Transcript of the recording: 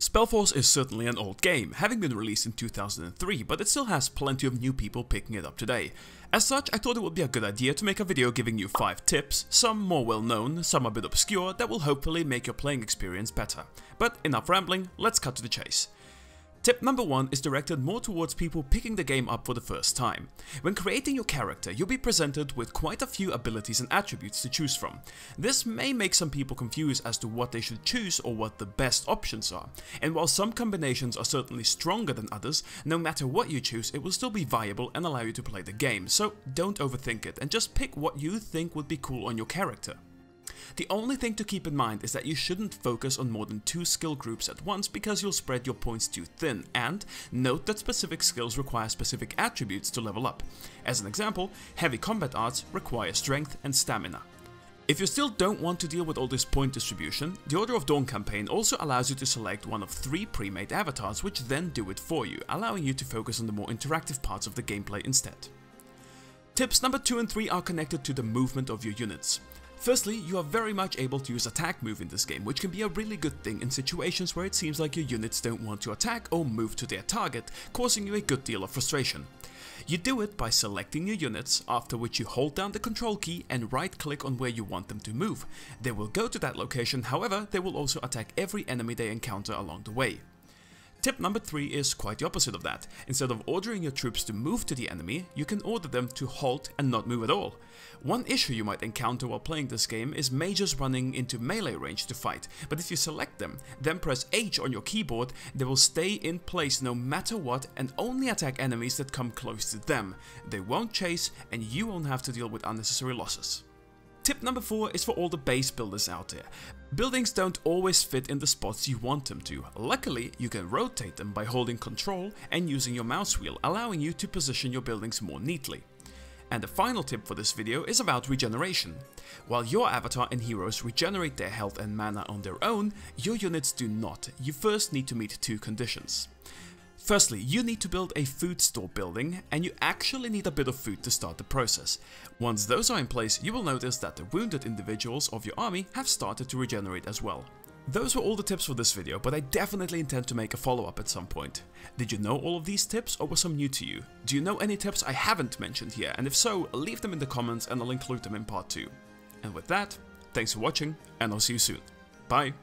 SpellForce is certainly an old game, having been released in 2003, but it still has plenty of new people picking it up today. As such, I thought it would be a good idea to make a video giving you 5 tips, some more well known, some a bit obscure, that will hopefully make your playing experience better. But enough rambling, let's cut to the chase. Tip number 1 is directed more towards people picking the game up for the first time. When creating your character, you'll be presented with quite a few abilities and attributes to choose from. This may make some people confused as to what they should choose or what the best options are. And while some combinations are certainly stronger than others, no matter what you choose, it will still be viable and allow you to play the game. So don't overthink it and just pick what you think would be cool on your character. The only thing to keep in mind is that you shouldn't focus on more than 2 skill groups at once because you'll spread your points too thin, and note that specific skills require specific attributes to level up. As an example, heavy combat arts require strength and stamina. If you still don't want to deal with all this point distribution, the Order of Dawn campaign also allows you to select one of 3 pre-made avatars which then do it for you, allowing you to focus on the more interactive parts of the gameplay instead. Tips number 2 and 3 are connected to the movement of your units. Firstly, you are very much able to use attack move in this game, which can be a really good thing in situations where it seems like your units don't want to attack or move to their target, causing you a good deal of frustration. You do it by selecting your units, after which you hold down the control key and right click on where you want them to move. They will go to that location, however, they will also attack every enemy they encounter along the way. Tip number 3 is quite the opposite of that. Instead of ordering your troops to move to the enemy, you can order them to halt and not move at all. One issue you might encounter while playing this game is mages running into melee range to fight, but if you select them, then press H on your keyboard, they will stay in place no matter what and only attack enemies that come close to them. They won't chase and you won't have to deal with unnecessary losses. Tip number 4 is for all the base builders out there. Buildings don't always fit in the spots you want them to. Luckily, you can rotate them by holding Control and using your mouse wheel, allowing you to position your buildings more neatly. And the final tip for this video is about regeneration. While your avatar and heroes regenerate their health and mana on their own, your units do not. You first need to meet 2 conditions. Firstly, you need to build a food store building, and you actually need a bit of food to start the process. Once those are in place, you will notice that the wounded individuals of your army have started to regenerate as well. Those were all the tips for this video, but I definitely intend to make a follow-up at some point. Did you know all of these tips, or were some new to you? Do you know any tips I haven't mentioned here, and if so, leave them in the comments and I'll include them in part 2. And with that, thanks for watching, and I'll see you soon. Bye!